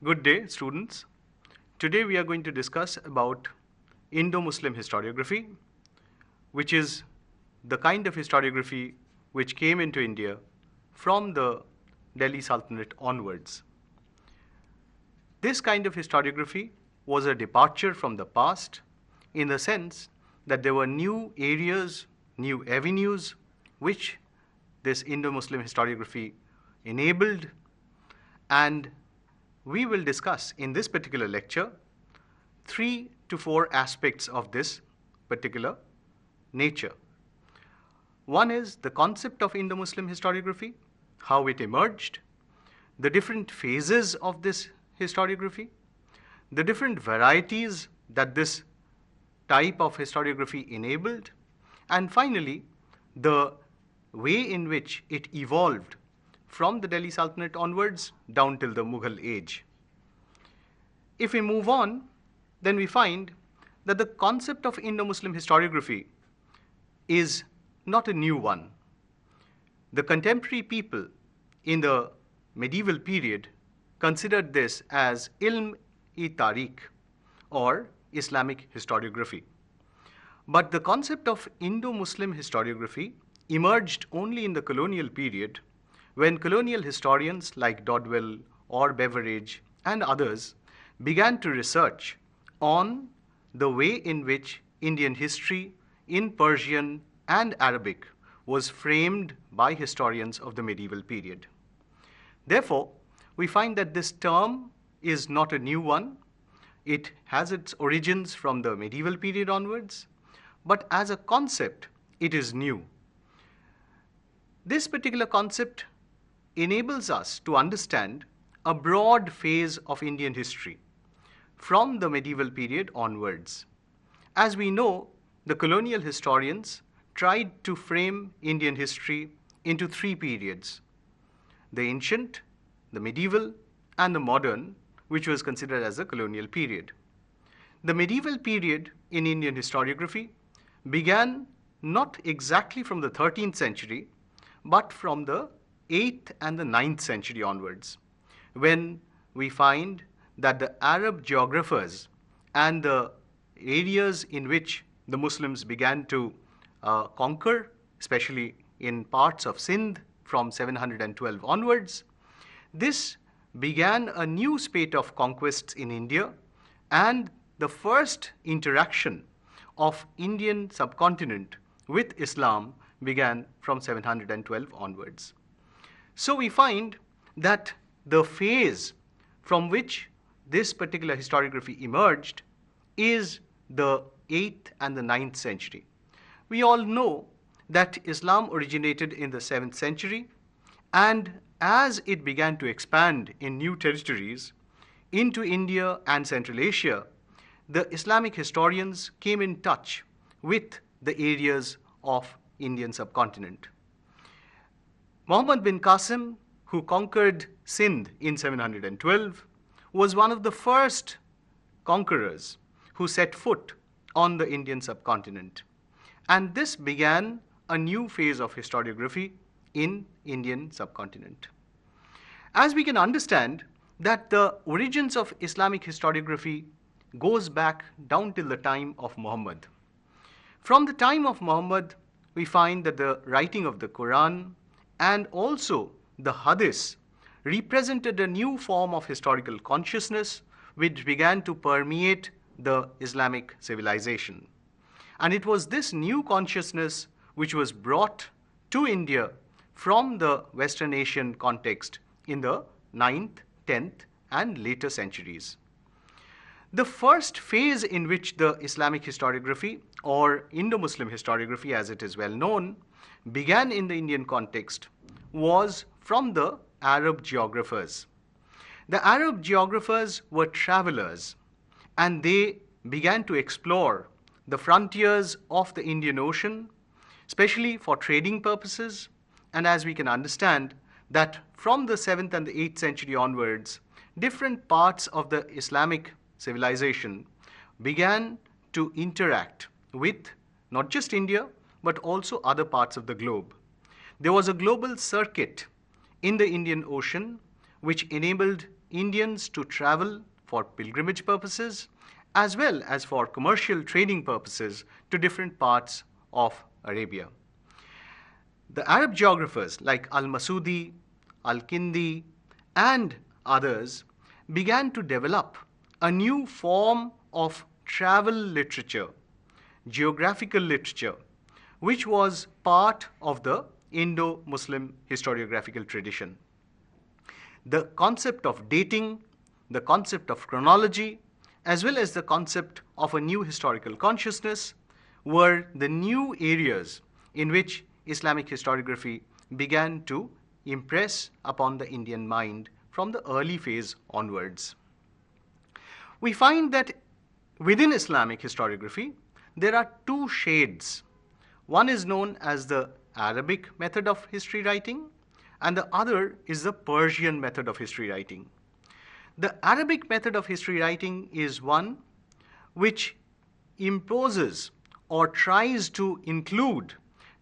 Good day, students. Today we are going to discuss about Indo-Muslim historiography, which is the kind of historiography which came into India from the Delhi Sultanate onwards. This kind of historiography was a departure from the past in the sense that there were new areas, new avenues which this Indo-Muslim historiography enabled, and we will discuss in this particular lecture 3 to 4 aspects of this particular nature. One is the concept of Indo-Muslim historiography, how it emerged, the different phases of this historiography, the different varieties that this type of historiography enabled, and finally, the way in which it evolved from the Delhi Sultanate onwards down till the Mughal age. If we move on, then we find that the concept of Indo-Muslim historiography is not a new one. The contemporary people in the medieval period considered this as ilm-i-tariq or Islamic historiography. But the concept of Indo-Muslim historiography emerged only in the colonial period when colonial historians like Dodwell or Beveridge and others began to research on the way in which Indian history in Persian and Arabic was framed by historians of the medieval period. Therefore, we find that this term is not a new one. It has its origins from the medieval period onwards, but as a concept, it is new. This particular concept enables us to understand a broad phase of Indian history from the medieval period onwards. As we know, the colonial historians tried to frame Indian history into 3 periods: the ancient, the medieval, and the modern, which was considered as the colonial period. The medieval period in Indian historiography began not exactly from the 13th century, but from the 8th and the 9th century onwards, when we find that the Arab geographers and the areas in which the Muslims began to conquer, especially in parts of Sindh from 712 onwards, this began a new spate of conquests in India, and the first interaction of Indian subcontinent with Islam began from 712 onwards. So we find that the phase from which this particular historiography emerged is the 8th and the 9th century. We all know that Islam originated in the 7th century, and as it began to expand in new territories into India and Central Asia, the Islamic historians came in touch with the areas of Indian subcontinent. Muhammad bin Qasim, who conquered Sindh in 712, was one of the first conquerors who set foot on the Indian subcontinent. And this began a new phase of historiography in Indian subcontinent. As we can understand that the origins of Islamic historiography goes back down till the time of Muhammad. From the time of Muhammad, we find that the writing of the Quran and also the Hadith represented a new form of historical consciousness which began to permeate the Islamic civilization. And it was this new consciousness which was brought to India from the Western Asian context in the 9th, 10th, and later centuries. The first phase in which the Islamic historiography, or Indo-Muslim historiography as it is well known, began in the Indian context was from the Arab geographers. The Arab geographers were travelers, and they began to explore the frontiers of the Indian Ocean, especially for trading purposes. And as we can understand, that from the 7th and the 8th century onwards, different parts of the Islamic civilization began to interact with not just India, but also other parts of the globe. There was a global circuit in the Indian Ocean which enabled Indians to travel for pilgrimage purposes as well as for commercial trading purposes to different parts of Arabia. The Arab geographers like Al-Masudi, Al-Kindi, and others began to develop a new form of travel literature, geographical literature, which was part of the Indo-Muslim historiographical tradition. The concept of dating, the concept of chronology, as well as the concept of a new historical consciousness were the new areas in which Islamic historiography began to impress upon the Indian mind from the early phase onwards. We find that within Islamic historiography, there are two shades. One is known as the Arabic method of history writing, and the other is the Persian method of history writing. The Arabic method of history writing is one which imposes or tries to include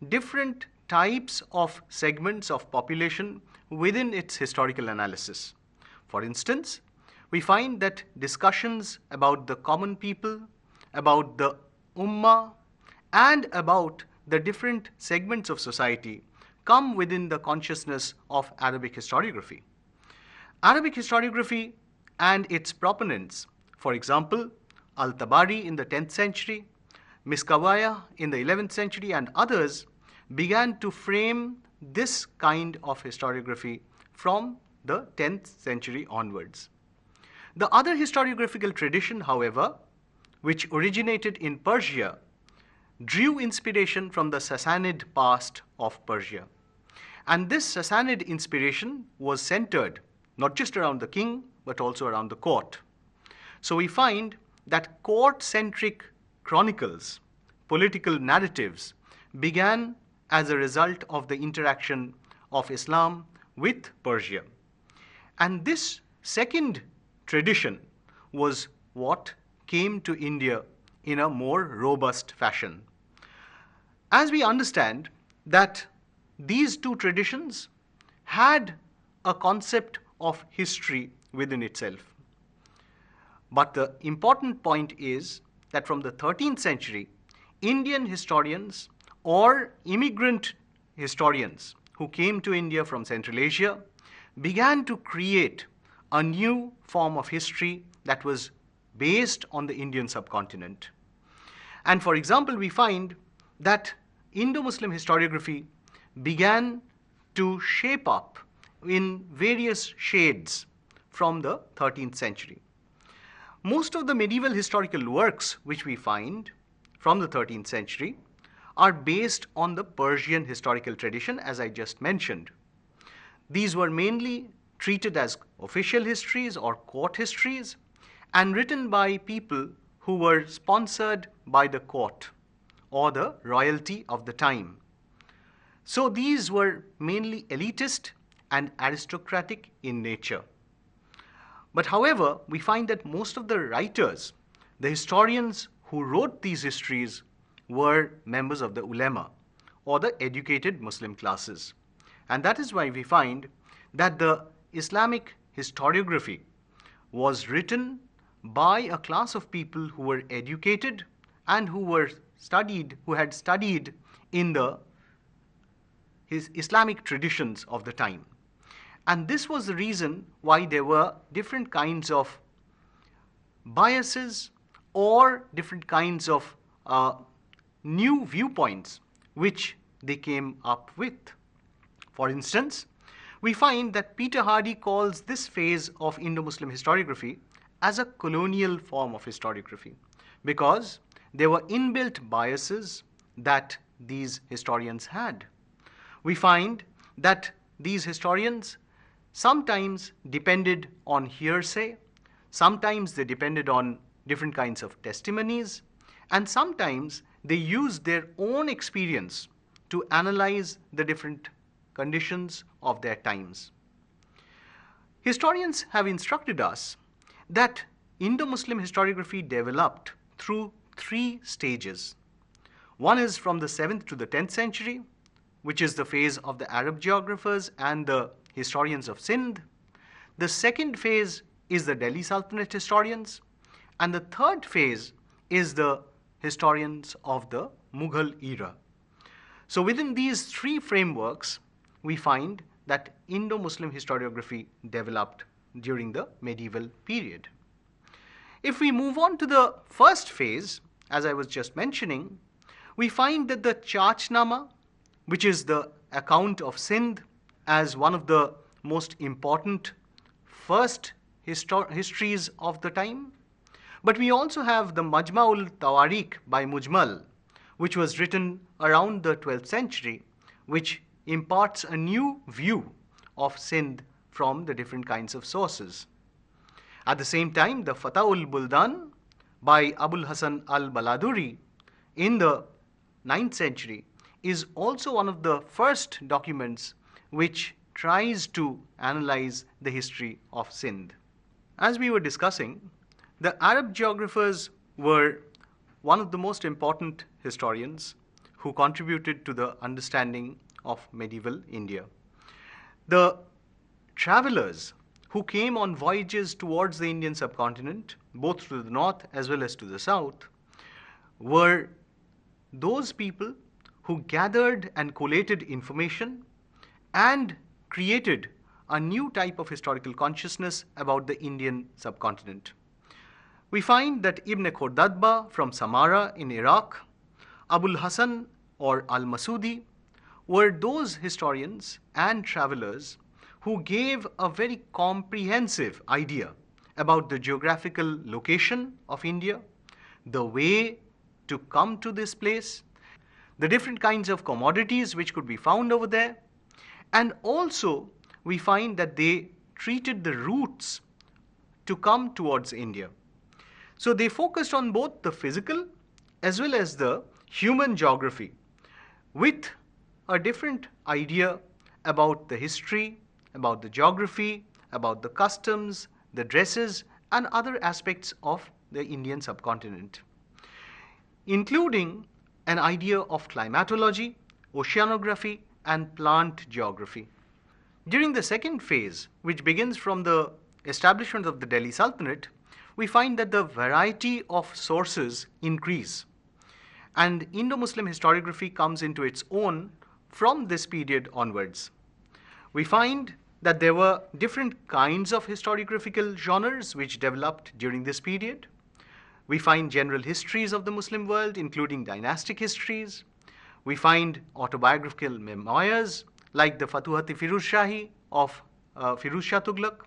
different types of segments of population within its historical analysis. For instance, we find that discussions about the common people, about the ummah, and about the different segments of society come within the consciousness of Arabic historiography. Arabic historiography and its proponents, for example, Al-Tabari in the 10th century, Miskawaya in the 11th century, and others, began to frame this kind of historiography from the 10th century onwards. The other historiographical tradition, however, which originated in Persia, drew inspiration from the Sassanid past of Persia. And this Sassanid inspiration was centered not just around the king, but also around the court. So we find that court-centric chronicles, political narratives, began as a result of the interaction of Islam with Persia. And this second tradition was what came to India in a more robust fashion. As we understand that these two traditions had a concept of history within itself. But the important point is that from the 13th century, Indian historians or immigrant historians who came to India from Central Asia began to create a new form of history that was based on the Indian subcontinent. And for example, we find that Indo-Muslim historiography began to shape up in various shades from the 13th century. Most of the medieval historical works which we find from the 13th century are based on the Persian historical tradition, as I just mentioned. These were mainly treated as official histories or court histories and written by people who were sponsored by the court or the royalty of the time. So these were mainly elitist and aristocratic in nature. But however, we find that most of the writers, the historians who wrote these histories, were members of the ulema or the educated Muslim classes. And that is why we find that the Islamic historiography was written by a class of people who were educated and who had studied in the Islamic traditions of the time. And this was the reason why there were different kinds of biases or different kinds of new viewpoints which they came up with. For instance, we find that Peter Hardy calls this phase of Indo-Muslim historiography as a colonial form of historiography because there were inbuilt biases that these historians had. We find that these historians sometimes depended on hearsay, sometimes they depended on different kinds of testimonies, and sometimes they used their own experience to analyze the different conditions of their times. Historians have instructed us that Indo-Muslim historiography developed through three stages. One is from the 7th to the 10th century, which is the phase of the Arab geographers and the historians of Sindh. The second phase is the Delhi Sultanate historians, and the third phase is the historians of the Mughal era. So within these three frameworks, we find that Indo-Muslim historiography developed during the medieval period. If we move on to the first phase, as I was just mentioning, we find that the Chachnama, which is the account of Sindh as one of the most important first histories of the time, but we also have the Majma'ul Tawarikh by Mujmal, which was written around the 12th century, which imparts a new view of Sindh from the different kinds of sources. At the same time, the Fatahul Buldan by Abul Hasan al-Baladuri in the 9th century is also one of the first documents which tries to analyze the history of Sindh. As we were discussing, the Arab geographers were one of the most important historians who contributed to the understanding of medieval India. The travelers who came on voyages towards the Indian subcontinent, both to the north as well as to the south, were those people who gathered and collated information and created a new type of historical consciousness about the Indian subcontinent. We find that Ibn Khordadba from Samarra in Iraq, Abul Hasan or al-Masudi were those historians and travelers who gave a very comprehensive idea about the geographical location of India, the way to come to this place, the different kinds of commodities which could be found over there, and also we find that they treated the routes to come towards India. So they focused on both the physical as well as the human geography with a different idea about the history, about the geography, about the customs, the dresses, and other aspects of the Indian subcontinent, including an idea of climatology, oceanography, and plant geography. During the second phase, which begins from the establishment of the Delhi Sultanate, we find that the variety of sources increase, and Indo-Muslim historiography comes into its own from this period onwards. We find that there were different kinds of historiographical genres which developed during this period. We find general histories of the Muslim world, including dynastic histories. We find autobiographical memoirs like the Futuhat-e Firuz Shahi of Firuz Shah Tughlaq.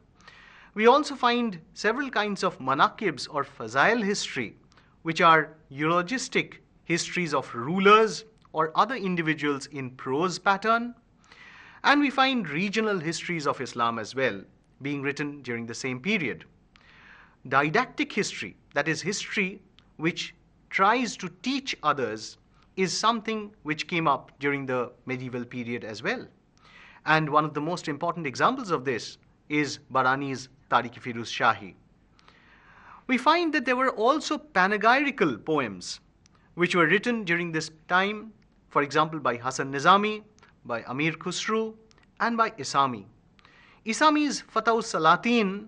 We also find several kinds of manaqibs or fazail history, which are eulogistic histories of rulers or other individuals in prose pattern. And we find regional histories of Islam as well, being written during the same period. Didactic history, that is history which tries to teach others, is something which came up during the medieval period as well. And one of the most important examples of this is Barani's Tarikh-e Firuz Shahi. We find that there were also panegyrical poems which were written during this time, for example by Hasan Nizami, by Amir Khusru, and by Isami. Isami's Fatahus Salatin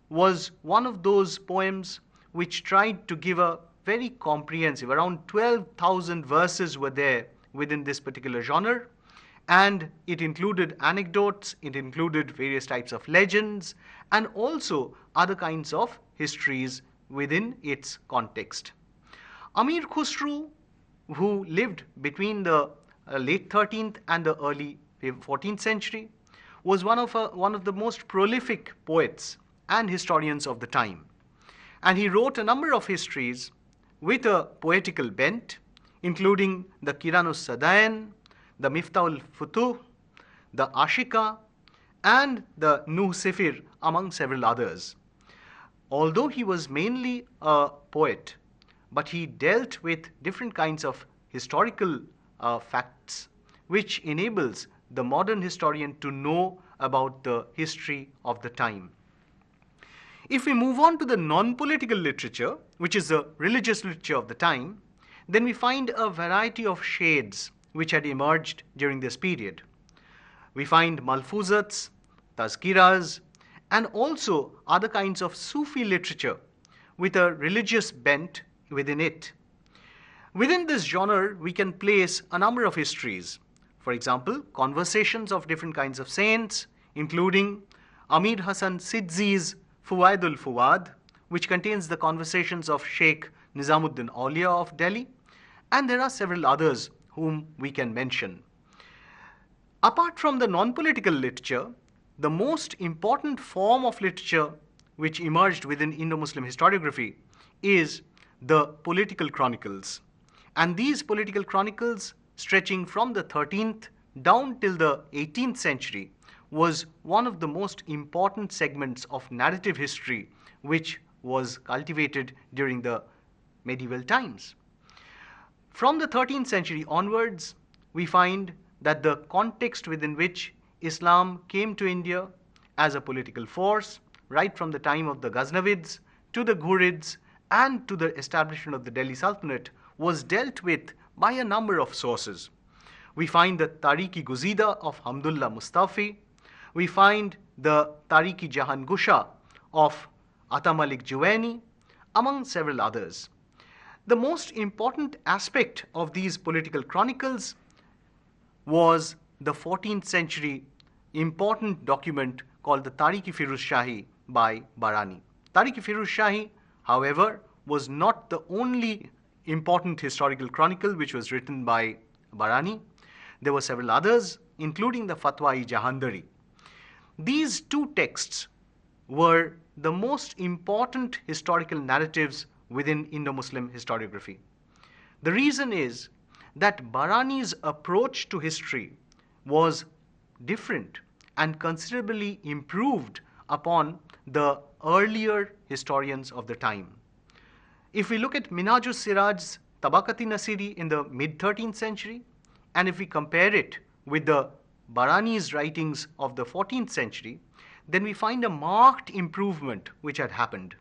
was one of those poems which tried to give a very comprehensive, around 12,000 verses were there within this particular genre, and it included anecdotes, it included various types of legends, and also other kinds of histories within its context. Amir Khusru, who lived between the late 13th and the early 14th century, was one of the most prolific poets and historians of the time. And he wrote a number of histories with a poetical bent, including the Kiranus Sadain, the Miftahul Futuh, the Ashika, and the Nuh Sifir, among several others. Although he was mainly a poet, but he dealt with different kinds of historical facts, which enables the modern historian to know about the history of the time. If we move on to the non-political literature, which is the religious literature of the time, then we find a variety of shades which had emerged during this period. We find malfuzats, tazkiras, and also other kinds of Sufi literature with a religious bent within it. Within this genre, we can place a number of histories. For example, conversations of different kinds of saints, including Amir Hassan Sidzi's Fuwaidul Fuwad, which contains the conversations of Sheikh Nizamuddin Aulia of Delhi, and there are several others whom we can mention. Apart from the non-political literature, the most important form of literature which emerged within Indo-Muslim historiography is the political chronicles. And these political chronicles, stretching from the 13th down till the 18th century, was one of the most important segments of narrative history which was cultivated during the medieval times. From the 13th century onwards, we find that the context within which Islam came to India as a political force, right from the time of the Ghaznavids to the Ghurids and to the establishment of the Delhi Sultanate, was dealt with by a number of sources. We find the Tarikh-i Guzida of Hamdullah Mustafi. We find the Tarikh-i Jahan Gusha of Ata Malik Juwaini, among several others. The most important aspect of these political chronicles was the 14th century important document called the Tarikh-i Firuz Shahi by Barani. Tarikh-i Firuz Shahi, however, was not the only important historical chronicle which was written by Barani. There were several others, including the Fatwa-i Jahandari. These two texts were the most important historical narratives within Indo-Muslim historiography. The reason is that Barani's approach to history was different and considerably improved upon the earlier historians of the time. If we look at Minhajus Siraj's Tabaqat-i Nasiri in the mid-13th century, and if we compare it with the Barani's writings of the 14th century, then we find a marked improvement which had happened.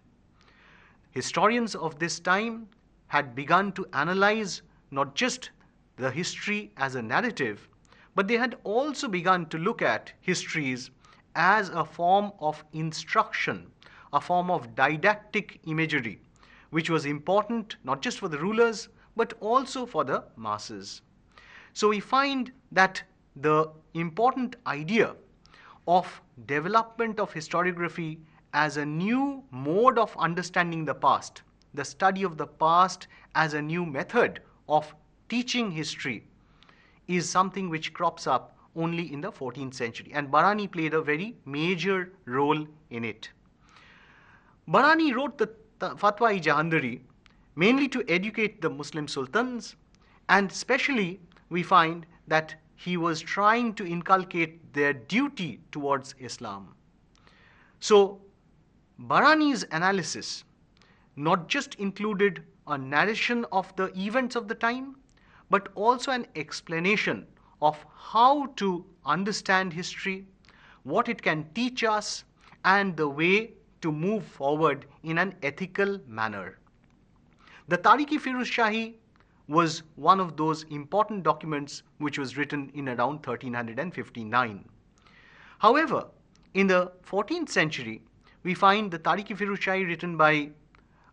Historians of this time had begun to analyze not just the history as a narrative, but they had also begun to look at histories as a form of instruction, a form of didactic imagery, which was important not just for the rulers, but also for the masses. So we find that the important idea of development of historiography as a new mode of understanding the past, the study of the past as a new method of teaching history, is something which crops up only in the 14th century. And Barani played a very major role in it. Barani wrote the Fatwa-i Jahandari mainly to educate the Muslim sultans, and especially we find that he was trying to inculcate their duty towards Islam. So Barani's analysis not just included a narration of the events of the time, but also an explanation of how to understand history, what it can teach us, and the way to move forward in an ethical manner. The Tarikh-i Firuz Shahi was one of those important documents which was written in around 1359. However, in the 14th century, we find the Tarikh-i Firuz Shahi written by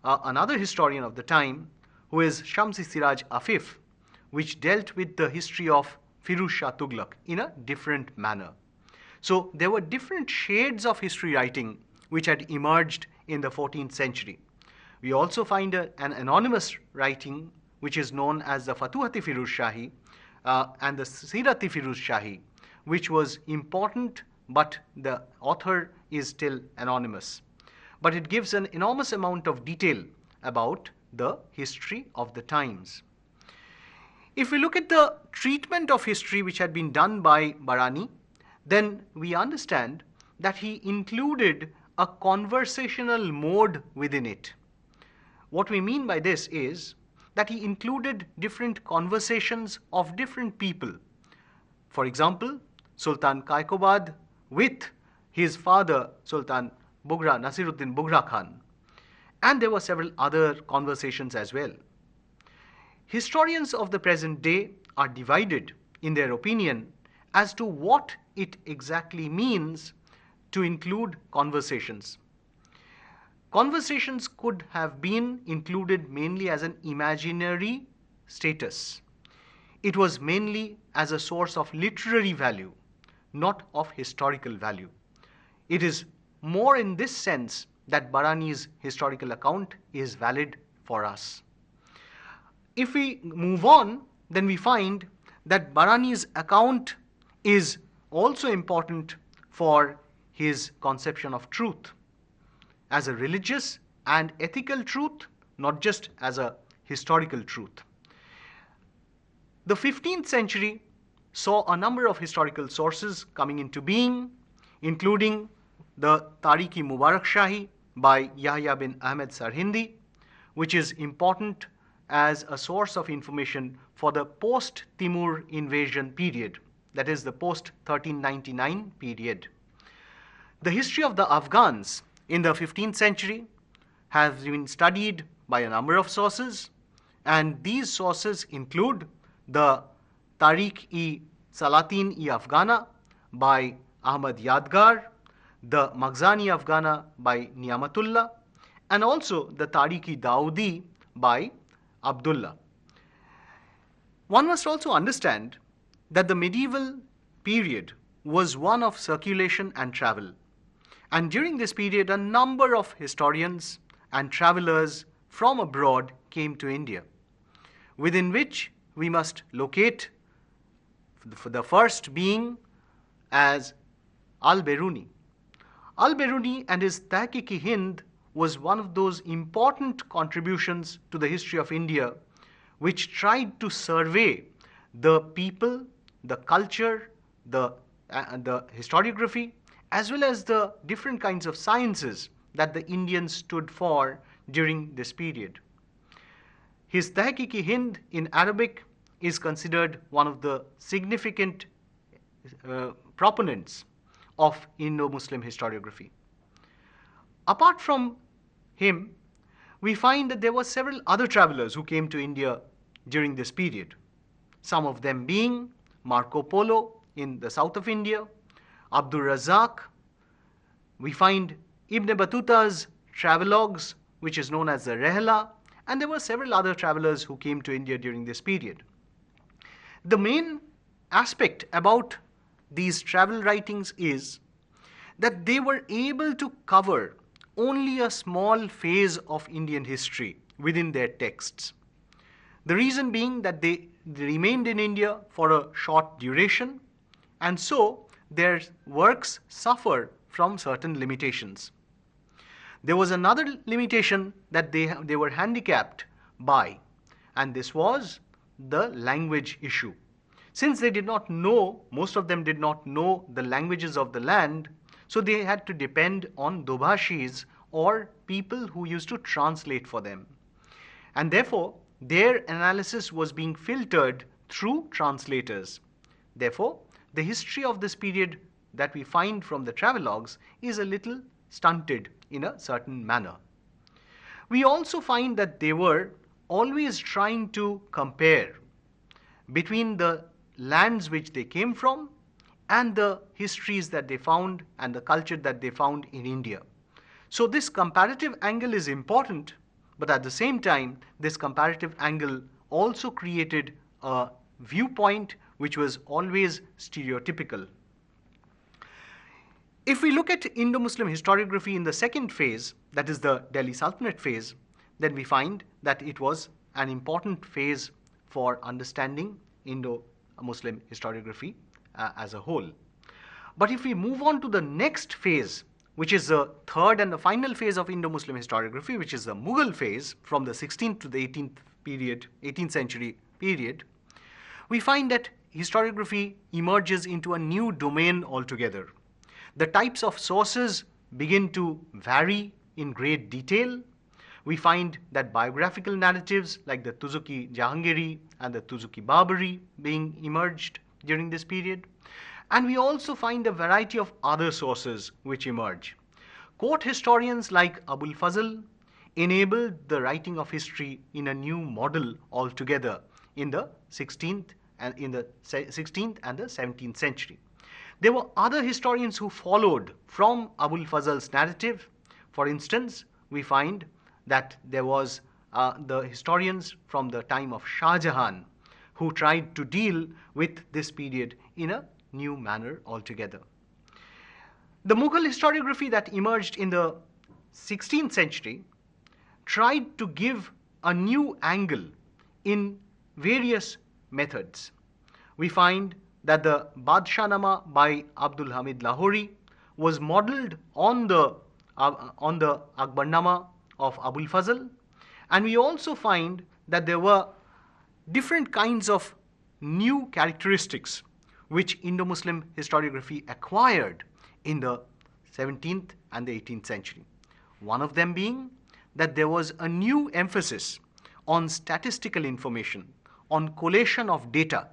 another historian of the time, who is Shams-i Siraj Afif, which dealt with the history of Firuz Shah Tughlaq in a different manner. So there were different shades of history writing which had emerged in the 14th century. We also find an anonymous writing which is known as the Fatuhat-i Firuz Shahi and the Sirat-i Firuz Shahi, which was important, but the author is still anonymous. But it gives an enormous amount of detail about the history of the times. If we look at the treatment of history which had been done by Barani, then we understand that he included a conversational mode within it. What we mean by this is that he included different conversations of different people. For example, Sultan Kaikobad with his father, Sultan Bughra, Nasiruddin Bughra Khan. And there were several other conversations as well. Historians of the present day are divided in their opinion as to what it exactly means to include conversations. Conversations could have been included mainly as an imaginary status. It was mainly as a source of literary value, not of historical value. It is more in this sense that Barani's historical account is valid for us. If we move on, then we find that Barani's account is also important for his conception of truth as a religious and ethical truth, not just as a historical truth. The 15th century saw a number of historical sources coming into being, including the Tarikh-i-Mubarak Shahi by Yahya bin Ahmed Sarhindi, which is important as a source of information for the post-Timur invasion period, that is the post-1399 period. The history of the Afghans in the 15th century has been studied by a number of sources, and these sources include the Tarikh-i-Salatin-i-Afghana by Ahmad Yadgar, the Maghzani-Afghana by Niyamatullah, and also the Tarikh-i-Daudi by Abdullah. One must also understand that the medieval period was one of circulation and travel. And during this period, a number of historians and travelers from abroad came to India, within which we must locate the first being as Al-Biruni. Al-Biruni and his Tahqiq-i-Hind was one of those important contributions to the history of India, which tried to survey the people, the culture, the historiography, as well as the different kinds of sciences that the Indians stood for during this period. His Tahqiq-i-Hind in Arabic is considered one of the significant proponents of Indo-Muslim historiography. Apart from him, we find that there were several other travelers who came to India during this period, some of them being Marco Polo in the south of India, Abdur Razzaq. We find Ibn Battuta's travelogues, which is known as the Rehla, and there were several other travelers who came to India during this period. The main aspect about these travel writings is that they were able to cover only a small phase of Indian history within their texts. The reason being that they remained in India for a short duration, and so their works suffer from certain limitations. There was another limitation that they were handicapped by, and this was the language issue. Since they did not know, most of them did not know the languages of the land, so they had to depend on dobhashis, or people who used to translate for them. And therefore, their analysis was being filtered through translators. Therefore, the history of this period that we find from the travelogues is a little stunted in a certain manner. We also find that they were always trying to compare between the lands which they came from and the histories that they found and the culture that they found in India. So this comparative angle is important, but at the same time, this comparative angle also created a viewpoint which was always stereotypical. If we look at Indo-Muslim historiography in the second phase, that is the Delhi Sultanate phase, then we find that it was an important phase for understanding Indo-Muslim historiography as a whole. But if we move on to the next phase, which is the third and the final phase of Indo-Muslim historiography, which is the Mughal phase from the 16th to the 18th century period, we find that historiography emerges into a new domain altogether. The types of sources begin to vary in great detail. We find that biographical narratives like the Tuzuki Jahangiri and the Tuzuki Babari being emerged during this period. And we also find a variety of other sources which emerge. Court historians like Abul Fazl enabled the writing of history in a new model altogether in the 16th and the 17th century. There were other historians who followed from Abul Fazl's narrative. For instance, we find that there was the historians from the time of Shah Jahan who tried to deal with this period in a new manner altogether. The Mughal historiography that emerged in the 16th century tried to give a new angle in various methods. We find that the Badshah-nama by Abdul Hamid Lahori was modeled on the Akbarnama of Abul Fazl, and we also find that there were different kinds of new characteristics which Indo-Muslim historiography acquired in the 17th and the 18th century. One of them being that there was a new emphasis on statistical information, on collation of data.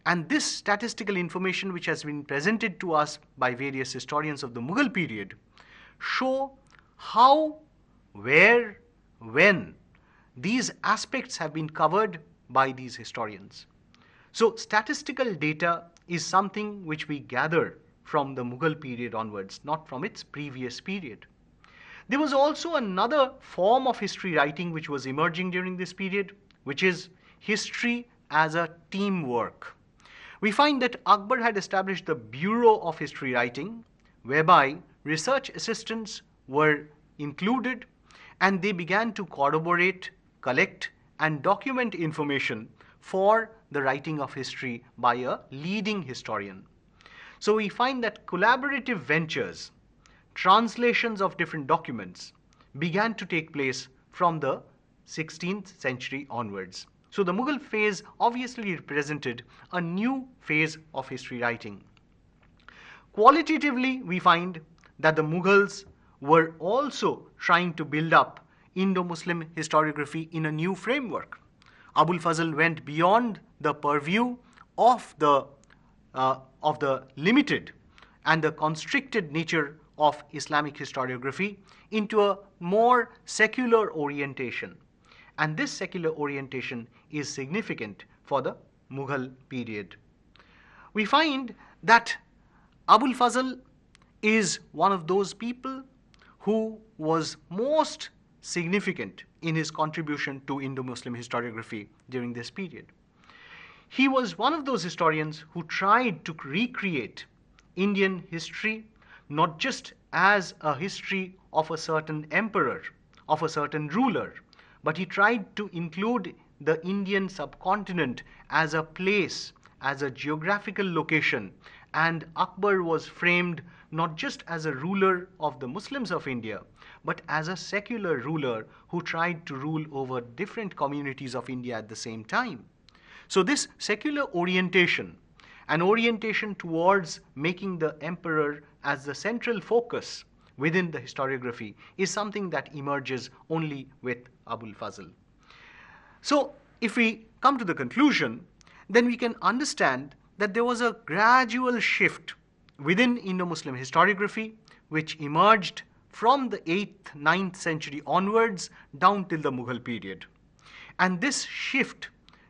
And this statistical information, which has been presented to us by various historians of the Mughal period, show how, where, when these aspects have been covered by these historians. So statistical data is something which we gather from the Mughal period onwards, not from its previous period. There was also another form of history writing which was emerging during this period, which is history as a teamwork. We find that Akbar had established the Bureau of History Writing, whereby research assistants were included, and they began to corroborate, collect, and document information for the writing of history by a leading historian. So we find that collaborative ventures, translations of different documents, began to take place from the 16th century onwards. So the Mughal phase obviously represented a new phase of history writing. Qualitatively, we find that the Mughals were also trying to build up Indo-Muslim historiography in a new framework. Abul Fazl went beyond the purview of the limited and the constricted nature of Islamic historiography into a more secular orientation. And this secular orientation is significant for the Mughal period. We find that Abul Fazl is one of those people who was most significant in his contribution to Indo-Muslim historiography during this period. He was one of those historians who tried to recreate Indian history not just as a history of a certain emperor, of a certain ruler, but he tried to include the Indian subcontinent as a place, as a geographical location, and Akbar was framed not just as a ruler of the Muslims of India, but as a secular ruler who tried to rule over different communities of India at the same time. So this secular orientation, an orientation towards making the emperor as the central focus within the historiography, is something that emerges only with Abul Fazl. So if we come to the conclusion, then we can understand that there was a gradual shift within Indo-Muslim historiography which emerged from the 8th, 9th century onwards down till the Mughal period. And this shift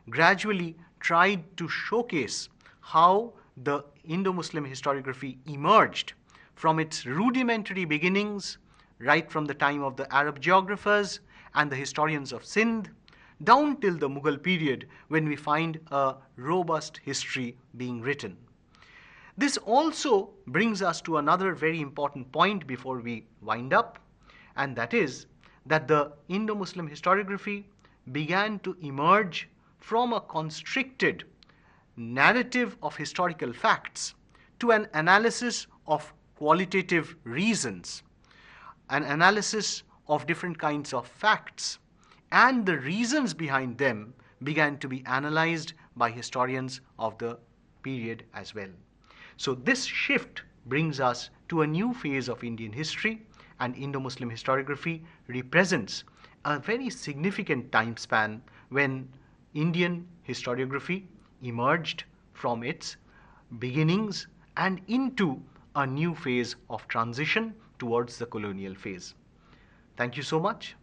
gradually tried to showcase how the Indo-Muslim historiography emerged from its rudimentary beginnings, right from the time of the Arab geographers and the historians of Sindh, down till the Mughal period when we find a robust history being written. This also brings us to another very important point before we wind up, and that is that the Indo-Muslim historiography began to emerge from a constricted narrative of historical facts to an analysis of qualitative reasons, an analysis of different kinds of facts, and the reasons behind them began to be analyzed by historians of the period as well. So this shift brings us to a new phase of Indian history, and Indo-Muslim historiography represents a very significant time span when Indian historiography emerged from its beginnings and into a new phase of transition towards the colonial phase. Thank you so much.